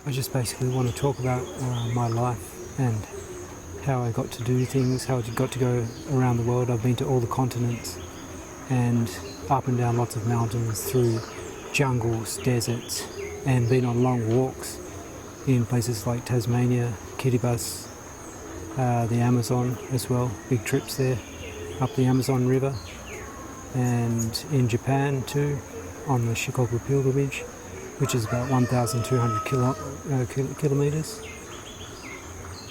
I just basically want to talk about my life and how I got to do things, how I got to go around the world. I've been to all the continents and up and down lots of mountains, through jungles, deserts, and been on long walks in places like Tasmania, Kiribati, the Amazon as well, big trips there, up the Amazon River, and in Japan too, on the Shikoku pilgrimage, which is about 1,200 kilometres.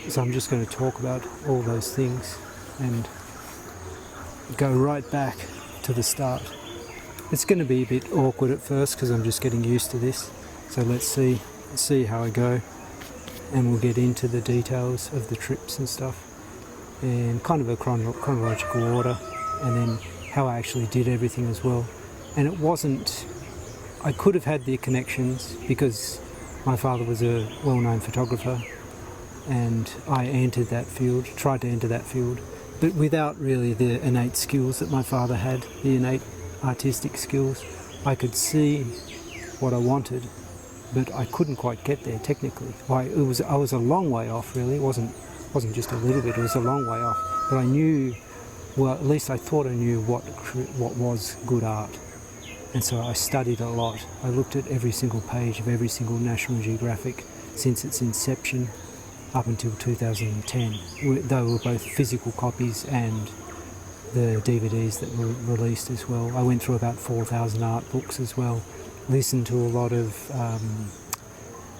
So I'm just going to talk about all those things and go right back to the start. It's going to be a bit awkward at first because I'm just getting used to this. So let's see how I go, and we'll get into the details of the trips and stuff, and kind of a chronological order, and then how I actually did everything as well. And it wasn't, I could have had the connections because my father was a well-known photographer, and I entered that field, tried to enter that field, but without really the innate skills that my father had, the innate artistic skills. I could see what I wanted, but I couldn't quite get there technically. I was a long way off really. It wasn't just a little bit, it was a long way off. But I knew, well, at least I thought I knew what was good art. And so I studied a lot. I looked at every single page of every single National Geographic since its inception up until 2010. They were both physical copies and the DVDs that were released as well. I went through about 4,000 art books as well, listened to a lot of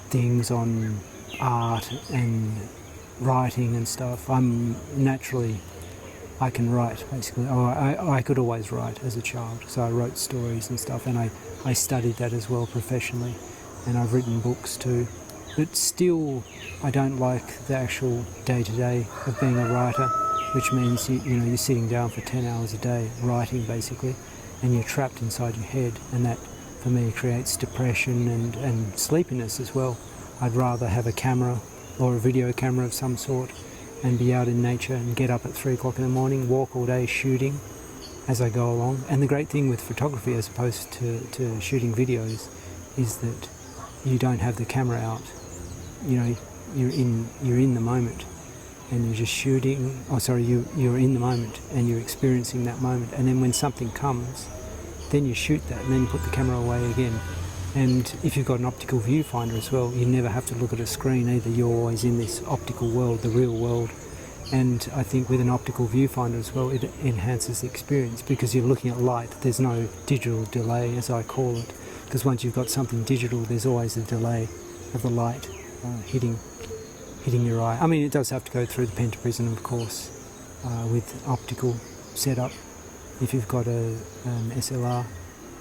things on art and writing and stuff. I can write basically. I could always write as a child, so I wrote stories and stuff, and I studied that as well professionally, and I've written books too. But still, I don't like the actual day-to-day of being a writer, which means you're sitting down for 10 hours a day writing basically, and you're trapped inside your head, and that for me creates depression and sleepiness as well. I'd rather have a camera or a video camera of some sort and be out in nature and get up at 3 o'clock in the morning, walk all day shooting as I go along. And the great thing with photography as opposed to shooting videos is that you don't have the camera out. You're in the moment and you're just shooting. You're in the moment and you're experiencing that moment. And then when something comes, then you shoot that and then you put the camera away again. And if you've got an optical viewfinder as well, you never have to look at a screen either. You're always in this optical world, the real world. And I think with an optical viewfinder as well, it enhances the experience because you're looking at light. There's no digital delay, as I call it, because once you've got something digital, there's always a delay of the light hitting your eye. I mean, it does have to go through the pentaprism, of course, with optical setup if you've got an SLR,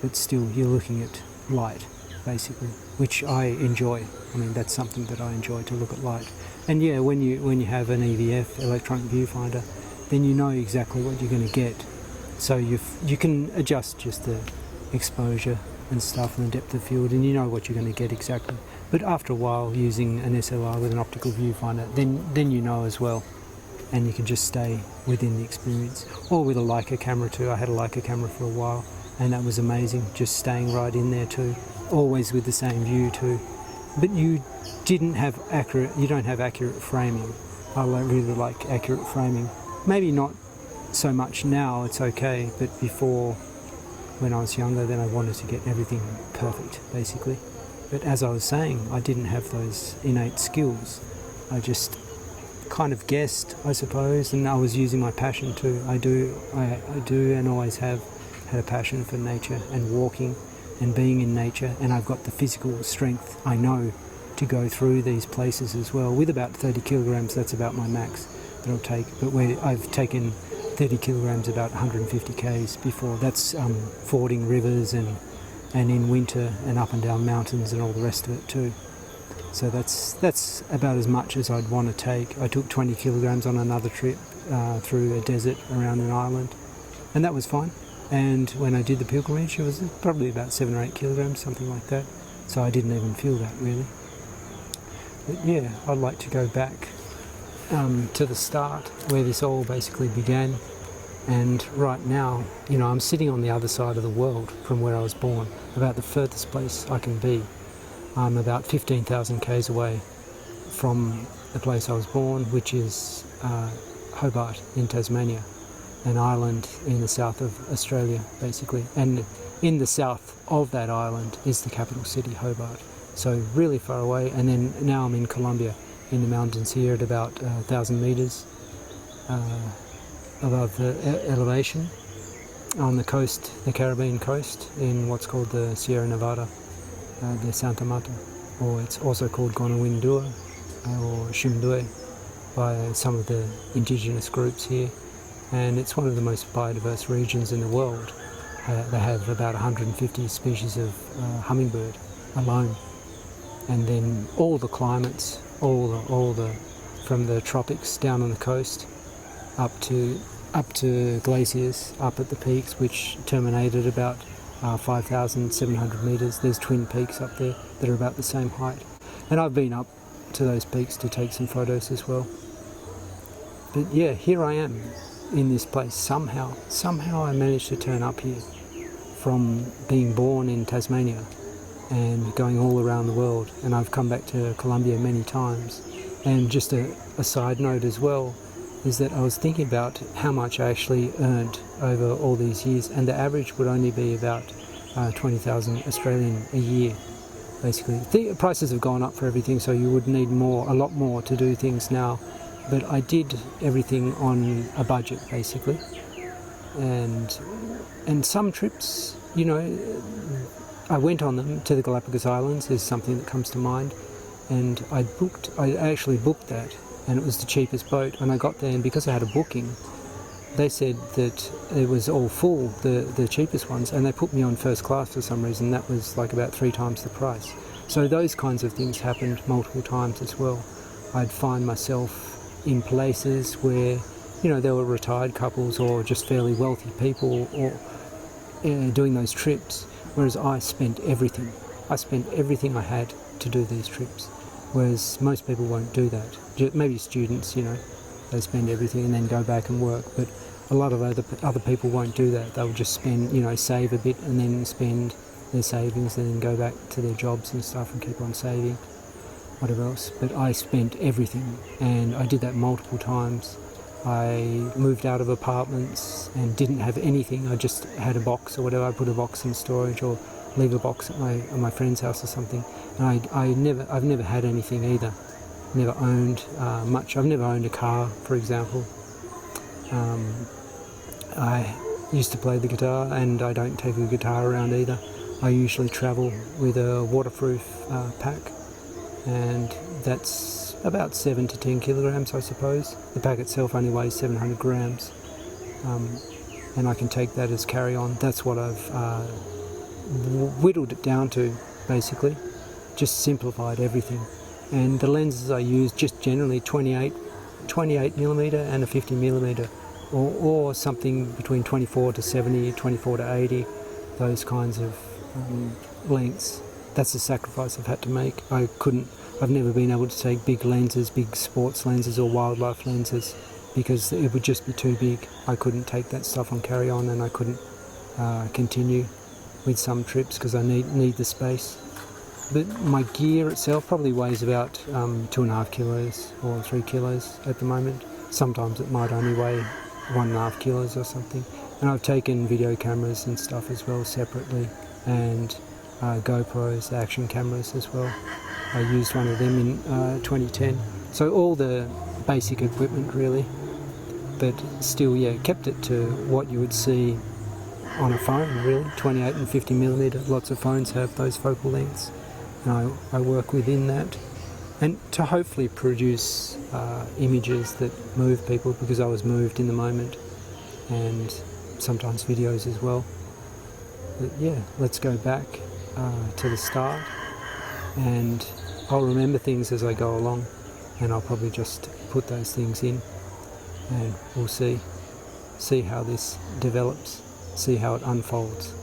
but still you're looking at light basically, which I enjoy. I mean, that's something that I enjoy, to look at light. And yeah, when you have an EVF, electronic viewfinder, then you know exactly what you're going to get. So you can adjust just the exposure and stuff and the depth of field, and you know what you're going to get exactly. But after a while, using an SLR with an optical viewfinder, then you know as well, and you can just stay within the experience. Or with a Leica camera too. I had a Leica camera for a while, and that was amazing, just staying right in there too, always with the same view too. But you don't have accurate framing. I really like accurate framing. Maybe not so much now, it's okay, but before, when I was younger, then I wanted to get everything perfect basically. But as I was saying, I didn't have those innate skills. I just kind of guessed, I suppose, and I was using my passion too. I do and always have had a passion for nature and walking and being in nature, and I've got the physical strength, I know, to go through these places as well. With about 30 kilograms, that's about my max that I'll take. But where I've taken 30 kilograms about 150 k's before, that's fording rivers and in winter and up and down mountains and all the rest of it too. So that's about as much as I'd want to take. I took 20 kilograms on another trip through a desert around an island, and that was fine. And when I did the pilgrimage, it was probably about 7 or 8 kilograms, something like that. So I didn't even feel that really. But yeah, I'd like to go back to the start where this all basically began. And right now, I'm sitting on the other side of the world from where I was born, about the furthest place I can be. I'm about 15,000 k's away from the place I was born, which is Hobart in Tasmania, an island in the south of Australia, basically. And in the south of that island is the capital city, Hobart. So really far away. And then now I'm in Colombia, in the mountains here at about 1,000 metres above the elevation, on the coast, the Caribbean coast, in what's called the Sierra Nevada de Santa Marta, or it's also called Gonawindua or Shumdue by some of the indigenous groups here. And it's one of the most biodiverse regions in the world. They have about 150 species of hummingbird alone. And then all the climates, all the from the tropics down on the coast up to glaciers up at the peaks, which terminate at about 5,700 metres. There's twin peaks up there that are about the same height. And I've been up to those peaks to take some photos as well. But yeah, here I am in this place. Somehow I managed to turn up here from being born in Tasmania and going all around the world. And I've come back to Colombia many times. And just a side note as well is that I was thinking about how much I actually earned over all these years, and the average would only be about 20,000 Australian a year, basically. The prices have gone up for everything, so you would need a lot more to do things now. But I did everything on a budget, basically. And some trips, you know, I went on them to the Galapagos Islands is something that comes to mind. And I actually booked that, and it was the cheapest boat. And I got there, and because I had a booking, they said that it was all full, the cheapest ones, and they put me on first class for some reason. That was like about 3 times the price. So those kinds of things happened multiple times as well. I'd find myself in places where, you know, there were retired couples or just fairly wealthy people or doing those trips, whereas I spent everything. I spent everything I had to do these trips, whereas most people won't do that. Maybe students, you know, they spend everything and then go back and work, but a lot of other people won't do that. They'll just spend, you know, save a bit and then spend their savings and then go back to their jobs and stuff and keep on saving, whatever else. But I spent everything, and I did that multiple times. I moved out of apartments and didn't have anything. I just had a box or whatever. I put a box in storage or leave a box at my friend's house or something. And I've never had anything either. Never owned much. I've never owned a car, for example. I used to play the guitar, and I don't take a guitar around either. I usually travel with a waterproof pack, and that's about 7 to 10 kilograms, I suppose. The pack itself only weighs 700 grams, and I can take that as carry-on. That's what I've whittled it down to, basically. Just simplified everything. And the lenses I use, just generally 28 millimeter and a 50 millimeter, or something between 24 to 70, 24 to 80, those kinds of lengths. That's the sacrifice I've had to make. I've never been able to take big lenses, big sports lenses or wildlife lenses, because it would just be too big. I couldn't take that stuff on carry-on, and I couldn't continue with some trips because I need the space. But my gear itself probably weighs about 2.5 kilos or 3 kilos at the moment. Sometimes it might only weigh 1.5 kilos or something. And I've taken video cameras and stuff as well separately, and GoPros, action cameras as well. I used one of them in 2010. So all the basic equipment really, but still, yeah, kept it to what you would see on a phone really, 28 and 50 millimeter. Lots of phones have those focal lengths, and I work within that. And to hopefully produce images that move people, because I was moved in the moment, and sometimes videos as well. But yeah, let's go back to the start, and I'll remember things as I go along, and I'll probably just put those things in, and we'll see how this develops, see how it unfolds.